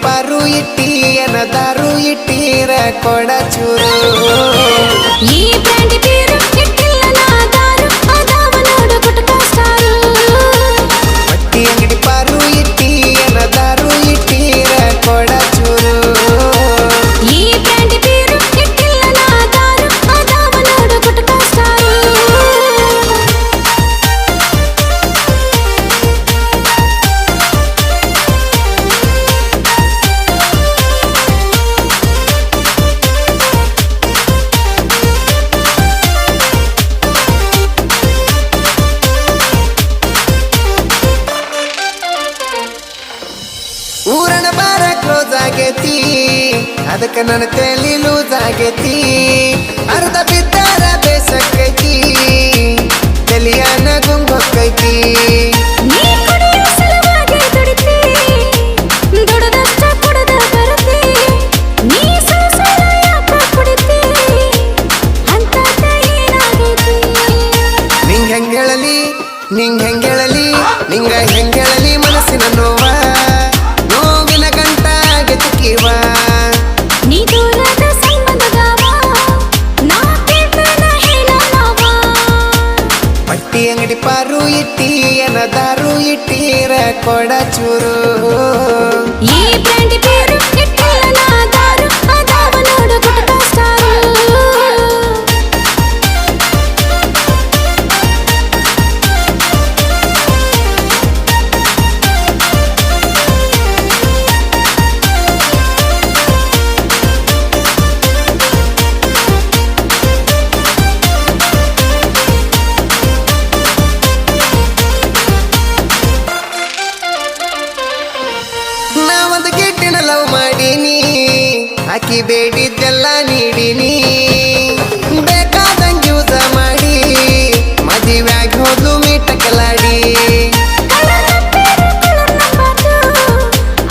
ಪಾರು ಇಟ್ಟಿ ಏನದಾರು ಇಟ್ಟೀರ ಕೊಡ ಚೂರು ಈ ಬ್ರ್ಯಾಂಡಿ ಬೀರು ಇಟ್ಟಿಲ್ಲ ನಾದಾರು ಅದಾವ ನೋಡು ಗುಟ್ಕ ಸ್ಟಾರು ಬಟ್ಟಿ ಅಂಗಡಿ ಪಾರು ಇಟ್ಟಿ ಏನದಾರು ಇಟ್ಟೀರ ಕೊಡ ಚೂರು ಈ ಬ್ರ್ಯಾಂಡಿ ಬೀರು ಇಟ್ಟಿಲ್ಲ ನಾದಾರು ಅದಾವ ನೋಡು ಗುಟ್ಕ ಸ್ಟಾರು ಊರಣ ಬಾರ ಕ್ಲೋಸ್ ಆಗೇತಿ ಅದಕ್ಕೆ ನನ್ನ ತಲೆ ಲೂಸ್ ಆಗೇತಿ ಅರ್ಧ ಬಿದ್ದಾರ ಬೇಸಕ್ಕೈತಿ ತಲಿಯಾನ ಗುಂಗೊಕ್ಕೈತಿ ನೀ ಕುಡಿಯೋ ಸಲುವಾಗಿ ದುಡಿತಿ ದುಡದಷ್ಟ ಕುಡದ ಬರತಿ ನೀ ಸಂಸಾರ ಯಾಕ ಕುಡಿತಿ ಅಂತ ಏನಾಗೈತಿ ನಿಂಗ್ ಹೆಂಗೇಳಲಿ ನಿಂಗ ಹೆಂಗೇಳಲಿ ಮನಸ್ಸಿನ ನೋವ ನೋವಿನ ಗಂಟ ಗೆತಿಕಿವ ನೀ ದೂರದ ಸಂಬಂಧದವ ನಾ ಕೇಳ್ತಾನ ಹೇಳಲ್ಲವ ಬಟ್ಟಿ ಅಂಗಡಿ ಪಾರು ಇಟ್ಟಿ ಏನದಾರು ಇಟ್ಟೀರ ಕೊಡ ಚೂರು ಈ ಬ್ರ್ಯಾಂಡಿ ಬೀರು ಇಟ್ಟಿಲ್ಲ ನಾದಾರು ಅದಾವ ನೋಡು ಗುಟ್ಕ ಸ್ಟಾರು ನಾ ಒಂದು ಗಿಟ್ಟಿನ ಲವ್ ಮಾಡೀನಿ ಆಕಿ ಬೇಡಿದ್ದೆಲ್ಲ ನೀಡಿನಿ ಬೇಕಾದಂಗೆ ಯೂಸ ಮಾಡಿ ಮದುವೆಯಾಗಿ ಹೋದ್ಲು ಮೀಟಕಲಾಡಿ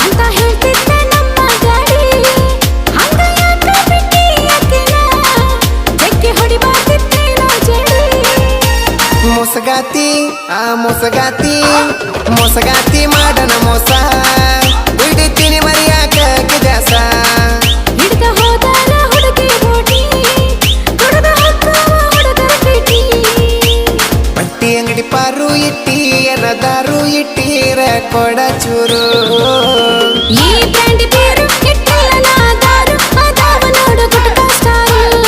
ಅಂತ ಹೇಳ್ತಿದ್ದೆ ನಮ್ಮ ಗಾಡಿ ಹಂಗ ಯಾಕ ಬಿಟ್ಟಿ ಅಕ್ಕಿನ ಬೆಕ್ಕೆ ಹೊಡಿಬಾರ್ದಿತ್ತೇನೋ ಜೇಡಿ ಮೋಸಗಾತಿ ಮಾಡನ ಮೋಸ ಬಿಡಿತೀನಿ ಮರಿಯಾಕ ಕಿದಾಸ ಹಿಡ್ದ ಹೋದಾರ ಹುಡುಗಿ ಓಡಿ ದುಡ್ದ ಹೋಗ್ತಾವ ಹುಡುಗರ ಪೇಟಿ ಬಟ್ಟಿ ಅಂಗಡಿ ಪಾರು ಇಟ್ಟಿ ಏನದಾರು ಇಟ್ಟೀರ ಕೊಡ ಚೂರು ಈ ಬ್ರ್ಯಾಂಡಿ ಬೀರು ಇಟ್ಟಿಲ್ಲ ನಾದಾರು ಅದಾವ ನೋಡು ಗುಟ್ಕ ಸ್ಟಾರು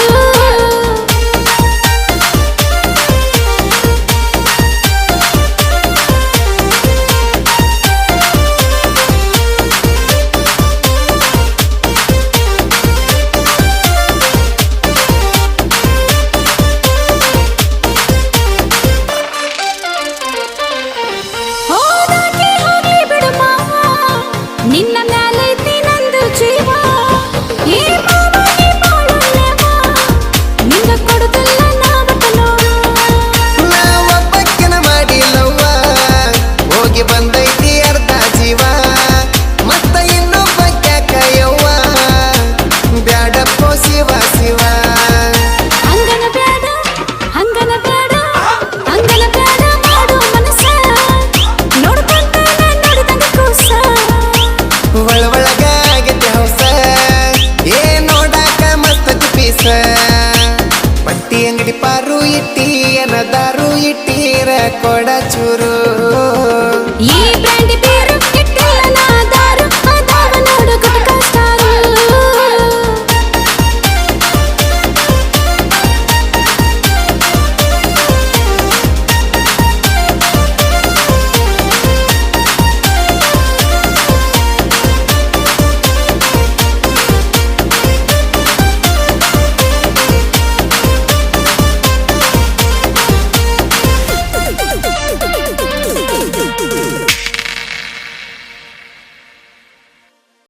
ಹೋದಾಕೆ ಹೋಗ್ಲಿ ಬಿಡು ಮಾವ ನಿನ್ನ ಮ್ಯಾಲೈತಿ ನಂದು ಜೀವ ಈ ಮಾವ ನೀ ಬಾಳಲ್ಲೇವ ನಿಂಗ ಕೊಡುದಿಲ್ಲ ನಾವಟನೋ ನಾ ಒಬ್ಬಕ್ಕಿನ ಮಾಡಿಲ್ಲವ್ವ ಹೋಗಿ ಬಂದೈತಿ ಅರ್ಧ ಜೀವ ಮತ್ತ ಇನ್ನೊಬ್ಬಕ್ಯಾಕ ಯವ್ವ ಬ್ಯಾಡಪ್ಪೋ ಶಿವ ಶಿವ ಹಂಗನ ಬೇಡ ಹಂಗನ ಬೇಡ ಹಂಗನ ಬೇಡ ಮಾಡು ಮನಸ್ಸ ನೋಡ್ಕೊಂತ ನೋಡಿದಂಗ ಕೂಸ ಒಳಗ ಆಗೈತಿ ಹೌಸ ಏ ನೋಡಾಕ ಮಸ್ತ್ ಪೀಸ ಬಟ್ಟಿ ಅಂಗಡಿ ಪಾರು ಇಟ್ಟಿ ಏನದಾರು ಇಟ್ಟೀರ ಕೊಡ ಚೂರು